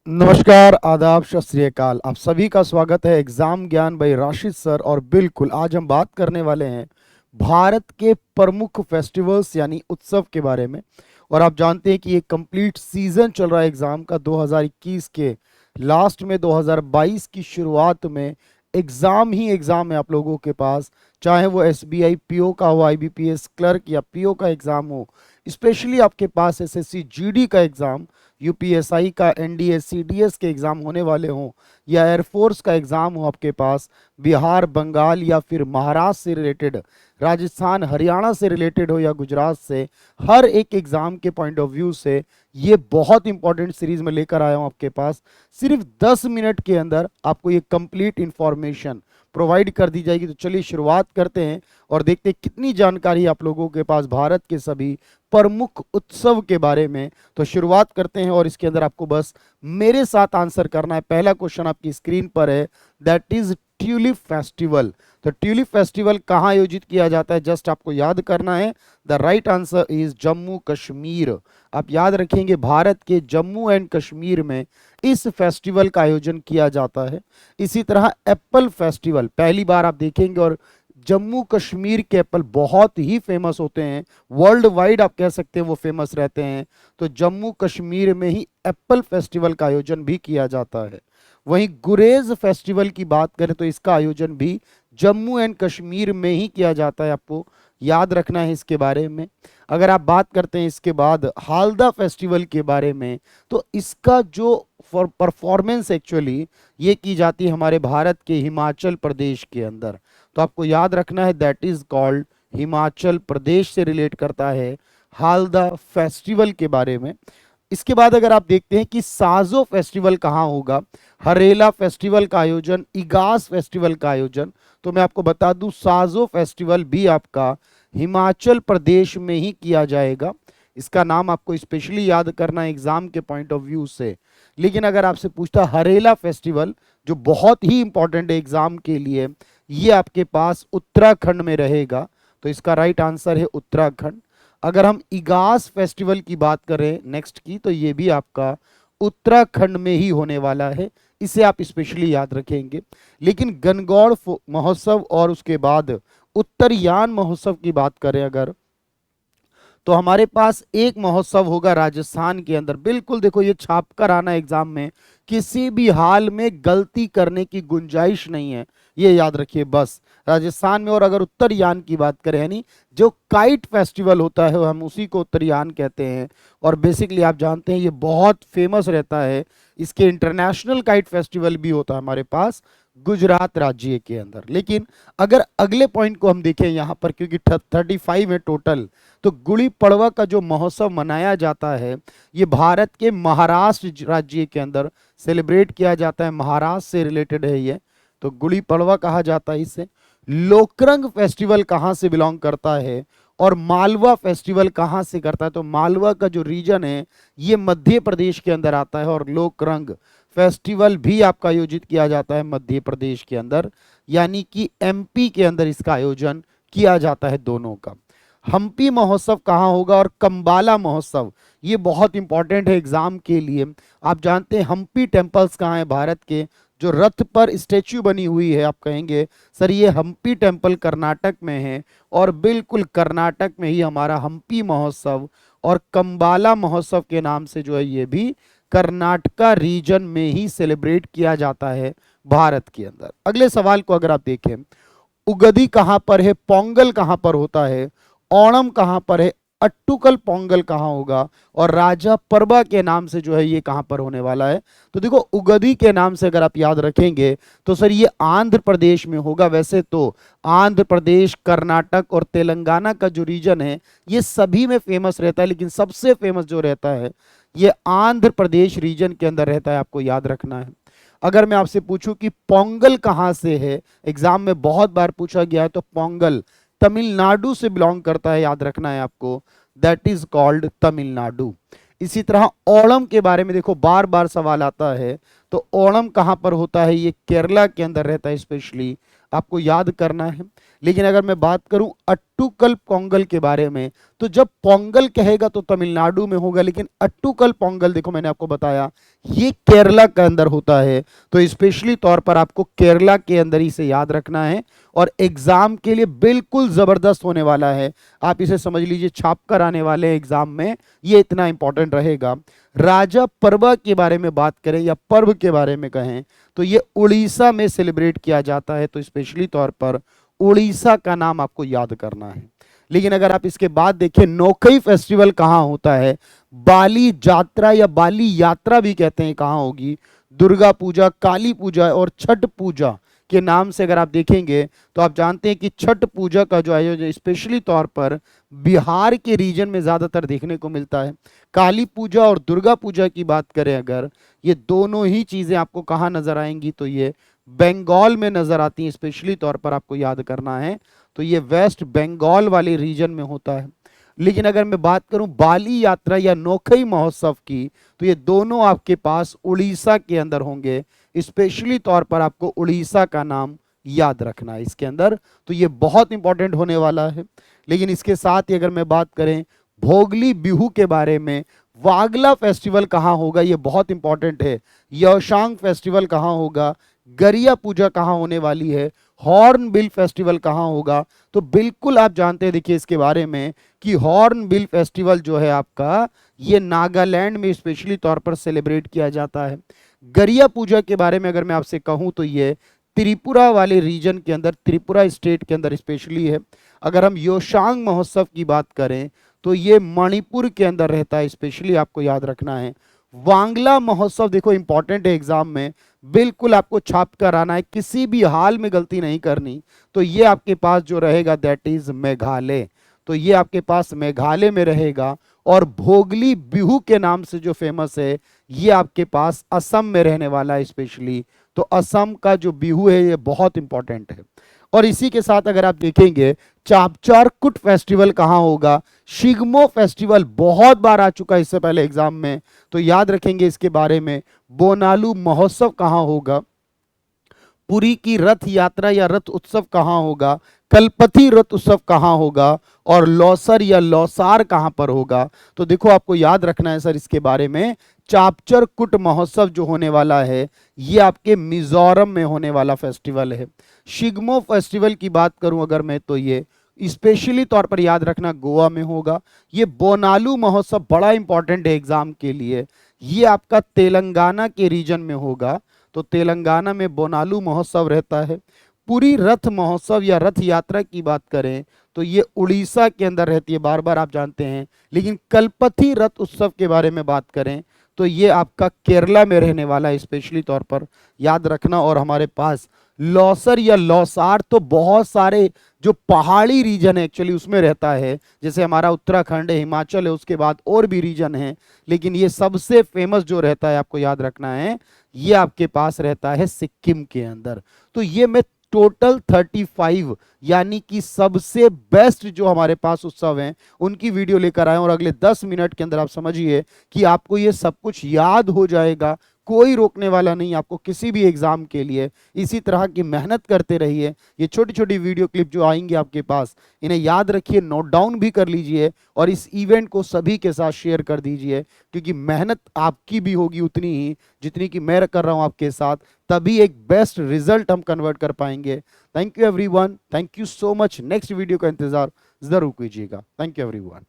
नमस्कार, आदाब, सत श्री अकाल। आप सभी का स्वागत है एग्जाम ज्ञान बाई राशिद सर। और बिल्कुल आज हम बात करने वाले हैं भारत के प्रमुख फेस्टिवल्स यानी उत्सव के बारे में। और आप जानते हैं कि ये कंप्लीट सीजन चल रहा है एग्जाम का। 2021 के लास्ट में 2022 की शुरुआत में एग्जाम ही एग्जाम है आप लोगों के पास, चाहे वो एसबीआई पीओ का हो, आईबीपीएस क्लर्क या पीओ का एग्जाम हो, स्पेशली आपके पास एसएससी जीडी का एग्जाम, यूपीएसआई का, एनडीए सीडीएस के एग्जाम होने वाले हों, या एयरफोर्स का एग्जाम हो आपके पास, बिहार, बंगाल या फिर महाराष्ट्र से रिलेटेड, राजस्थान, हरियाणा से रिलेटेड हो या गुजरात से, हर एक एग्जाम के पॉइंट ऑफ व्यू से ये बहुत इंपॉर्टेंट सीरीज में लेकर आया हूं आपके पास। सिर्फ 10 मिनट के अंदर आपको ये कंप्लीट इंफॉर्मेशन प्रोवाइड कर दी जाएगी। तो चलिए शुरुआत करते हैं और देखते हैं कितनी जानकारी आप लोगों के पास भारत के सभी प्रमुख उत्सव के बारे में। तो शुरुआत करते हैं और इसके अंदर आपको बस मेरे साथ आंसर करना है। पहला क्वेश्चन आपकी स्क्रीन पर है, दैट इज ट्यूलिप फेस्टिवल। तो ट्यूलिप फेस्टिवल कहाँ आयोजित किया जाता है, जस्ट आपको याद करना है। The right answer is Jammu Kashmir. आप याद रखेंगे भारत के जम्मू एंड कश्मीर में इस फेस्टिवल का आयोजन किया जाता है। इसी तरह एप्पल फेस्टिवल पहली बार आप देखेंगे, और जम्मू कश्मीर के एप्पल बहुत ही फेमस होते हैं, वर्ल्ड वाइड आप कह सकते हैं वो फेमस रहते हैं। तो जम्मू कश्मीर में ही एप्पल फेस्टिवल का आयोजन भी किया जाता है। वहीं गुरेज फेस्टिवल की बात करें तो इसका आयोजन भी जम्मू एंड कश्मीर में ही किया जाता है, आपको याद रखना है इसके बारे में। अगर आप बात करते हैं इसके बाद हालदा फेस्टिवल के बारे में, तो इसका जो फॉर परफॉर्मेंस एक्चुअली ये की जाती है हमारे भारत के हिमाचल प्रदेश के अंदर। तो आपको याद रखना है that is called, Himachal Pradesh से रिलेट करता है हालदा फेस्टिवल के बारे में। इसके बाद अगर आप देखते हैं कि साजो फेस्टिवल कहाँ होगा, हरेला फेस्टिवल का आयोजन, इगास फेस्टिवल का आयोजन, तो मैं आपको बता दूं साजो फेस्टिवल भी आपका हिमाचल प्रदेश में ही किया जाएगा। इसका नाम आपको स्पेशली याद करना है एग्जाम के पॉइंट ऑफ व्यू से। लेकिन अगर आपसे पूछता हरेला फेस्टिवल, जो बहुत ही इंपॉर्टेंट है एग्जाम के लिए, ये आपके पास उत्तराखंड में रहेगा। तो इसका राइट आंसर है उत्तराखंड। अगर हम इगास फेस्टिवल की बात करें नेक्स्ट की, तो ये भी आपका उत्तराखंड में ही होने वाला है, इसे आप स्पेशली याद रखेंगे। लेकिन गणगौर महोत्सव और उसके बाद उत्तरयान महोत्सव की बात करें अगर, तो हमारे पास एक महोत्सव होगा राजस्थान के अंदर। बिल्कुल देखो, ये छाप कर आना एग्जाम में, किसी भी हाल में गलती करने की गुंजाइश नहीं है, ये याद रखिए बस, राजस्थान में। और अगर उत्तरयान की बात करें, यानी जो काइट फेस्टिवल होता है हम उसी को उत्तरयान कहते हैं। और बेसिकली आप जानते हैं ये बहुत फेमस रहता है। इसके इंटरनेशनल काइट फेस्टिवल भी होता है हमारे पास गुजरात राज्य के अंदर। लेकिन अगर अगले पॉइंट को हम देखें यहाँ पर, क्योंकि 35 है टोटल, तो गुड़ी पड़वा का जो महोत्सव मनाया जाता है ये भारत के महाराष्ट्र राज्य के अंदर सेलिब्रेट किया जाता है, महाराष्ट्र से रिलेटेड है ये, तो गुड़ी पड़वा कहा जाता है इसे। लोकरंग फेस्टिवल कहाँ से बिलोंग करता है, और मालवा फेस्टिवल कहाँ से करता है, तो मालवा का जो रीजन है ये मध्य प्रदेश के अंदर आता है। और लोकरंग फेस्टिवल भी आपका आयोजित किया जाता है मध्य प्रदेश के अंदर, यानी कि एमपी के अंदर इसका आयोजन किया जाता है दोनों का। हम्पी महोत्सव कहाँ होगा, और कंबाला महोत्सव, ये बहुत इंपॉर्टेंट है एग्जाम के लिए। आप जानते हैं हम्पी टेम्पल्स कहाँ है भारत के, जो रथ पर स्टेच्यू बनी हुई है, आप कहेंगे सर ये हम्पी टेम्पल कर्नाटक में है, और बिल्कुल कर्नाटक में ही हमारा हम्पी महोत्सव और कंबाला महोत्सव के नाम से जो है ये भी कर्नाटका रीजन में ही सेलिब्रेट किया जाता है भारत के अंदर। अगले सवाल को अगर आप देखें, उगदी कहां पर है, पोंगल कहां पर होता है, ओणम कहां पर है, अट्टुकल पोंगल कहां होगा, और राजा परबा के नाम से जो है ये कहां पर होने वाला है। तो देखो उगदी के नाम से अगर आप याद रखेंगे तो सर ये आंध्र प्रदेश में होगा। वैसे तो आंध्र प्रदेश, कर्नाटक और तेलंगाना का जो रीजन है ये सभी में फेमस रहता है, लेकिन सबसे फेमस जो रहता है ये आंध्र प्रदेश रीजन के अंदर रहता है, आपको याद रखना है। अगर मैं आपसे पूछूं कि पोंगल कहां से है, एग्जाम में बहुत बार पूछा गया है, तो पोंगल तमिलनाडु से बिलोंग करता है, याद रखना है आपको, दैट इज कॉल्ड तमिलनाडु। इसी तरह ओणम के बारे में देखो बार बार सवाल आता है, तो ओणम कहां पर होता है, ये केरला के अंदर रहता है, स्पेशली आपको याद करना है। लेकिन अगर मैं बात करूं अट्टुकल पोंगल के बारे में, तो जब पोंगल कहेगा तो तमिलनाडु में होगा, लेकिन अट्टूकल पोंगल देखो मैंने आपको बताया ये केरला के अंदर होता है। तो स्पेशली तौर पर आपको केरला के अंदर ही से याद रखना है और एग्जाम के लिए बिल्कुल जबरदस्त होने वाला है। आप इसे समझ लीजिए छाप कर आने वाले एग्जाम में ये इतना इंपॉर्टेंट रहेगा। राजा परवा के बारे में बात करें या पर्व के बारे में कहें तो ये उड़ीसा में सेलिब्रेट किया जाता है। तो स्पेशली तौर पर उड़ीसा का नाम आपको याद करना है। लेकिन अगर आप इसके बाद देखें नौकई फेस्टिवल कहाँ होता है, बाली यात्रा या बाली यात्रा भी कहते हैं, कहाँ होगी, दुर्गा पूजा, काली पूजा और छठ पूजा के नाम से अगर आप देखेंगे तो आप जानते हैं कि छठ पूजा का जो आयोजन स्पेशली तौर पर बिहार के रीजन में ज़्यादातर देखने को मिलता है। काली पूजा और दुर्गा पूजा की बात करें अगर, ये दोनों ही चीज़ें आपको कहाँ नज़र आएंगी तो ये बंगाल में नज़र आती हैं। स्पेशली तौर पर आपको याद करना है तो ये वेस्ट बंगाल वाले रीजन में होता है। लेकिन अगर मैं बात करूं बाली यात्रा या नौखई महोत्सव की तो ये दोनों आपके पास उड़ीसा के अंदर होंगे। स्पेशली तौर पर आपको उड़ीसा का नाम याद रखना है इसके अंदर, तो ये बहुत इंपॉर्टेंट होने वाला है। लेकिन इसके साथ ही अगर मैं बात करें भोगली बिहू के बारे में, वागला फेस्टिवल कहाँ होगा ये बहुत इंपॉर्टेंट है, यौशांग फेस्टिवल कहाँ होगा, गरिया पूजा कहाँ होने वाली है, हॉर्नबिल फेस्टिवल कहाँ होगा। तो बिल्कुल आप जानते हैं देखिए इसके बारे में कि हॉर्नबिल फेस्टिवल जो है आपका ये नागालैंड में स्पेशली तौर पर सेलिब्रेट किया जाता है। गरिया पूजा के बारे में अगर मैं आपसे कहूं तो ये त्रिपुरा वाले रीजन के अंदर, त्रिपुरा स्टेट के अंदर स्पेशली है। अगर हम योशांग महोत्सव की बात करें तो ये मणिपुर के अंदर रहता है, स्पेशली आपको याद रखना है। वांगला महोत्सव देखो इंपॉर्टेंट है एग्जाम में, बिल्कुल आपको छाप कर आना है, किसी भी हाल में गलती नहीं करनी। तो ये आपके पास जो रहेगा दैट इज मेघालय, तो ये आपके पास मेघालय में रहेगा। और भोगली बिहू के नाम से जो फेमस है ये आपके पास असम में रहने वाला है स्पेशली। तो असम का जो बिहू है ये बहुत इंपॉर्टेंट है। और इसी के साथ अगर आप देखेंगे चापचार कुट फेस्टिवल कहाँ होगा, शिगमो फेस्टिवल बहुत बार आ चुका है इससे पहले एग्जाम में, तो याद रखेंगे इसके बारे में। बोनालू महोत्सव कहाँ होगा, पुरी की रथ यात्रा या रथ उत्सव कहाँ होगा, कलपति रथ उत्सव कहाँ होगा और लौसर या लौसार कहाँ पर होगा। तो देखो आपको याद रखना है सर इसके बारे में, चापचर कुट महोत्सव जो होने वाला है ये आपके मिजोरम में होने वाला फेस्टिवल है। शिगमो फेस्टिवल की बात करूं अगर मैं तो ये स्पेशली तौर पर याद रखना गोवा में होगा। ये बोनालू महोत्सव बड़ा इंपॉर्टेंट है एग्जाम के लिए, ये आपका तेलंगाना के रीजन में होगा। तो तेलंगाना में बोनालू महोत्सव रहता है। पूरी रथ महोत्सव या रथ यात्रा की बात करें तो ये उड़ीसा के अंदर रहती है, बार बार आप जानते हैं। लेकिन कलपति रथ उत्सव के बारे में बात करें तो ये आपका केरला में रहने वाला है, स्पेशली तौर पर याद रखना। और हमारे पास लौसर या लौसार तो बहुत सारे जो पहाड़ी रीजन है एक्चुअली उसमें रहता है, जैसे हमारा उत्तराखंड है, हिमाचल है, उसके बाद और भी रीजन है। लेकिन ये सबसे फेमस जो रहता है आपको याद रखना है ये आपके पास रहता है सिक्किम के अंदर। तो ये मैं टोटल 35 यानी कि सबसे बेस्ट जो हमारे पास उत्सव हैं उनकी वीडियो लेकर आए और अगले 10 मिनट के अंदर आप समझिए कि आपको ये सब कुछ याद हो जाएगा, कोई रोकने वाला नहीं आपको किसी भी एग्जाम के लिए। इसी तरह की मेहनत करते रहिए। ये छोटी छोटी वीडियो क्लिप जो आएंगी आपके पास इन्हें याद रखिए, नोट डाउन भी कर लीजिए और इस इवेंट को सभी के साथ शेयर कर दीजिए, क्योंकि मेहनत आपकी भी होगी उतनी ही जितनी कि मैं कर रहा हूं आपके साथ, तभी एक बेस्ट रिजल्ट हम कन्वर्ट कर पाएंगे। Thank you everyone, thank you so much. Next video का इंतजार जरूर कीजिएगा। Thank you everyone.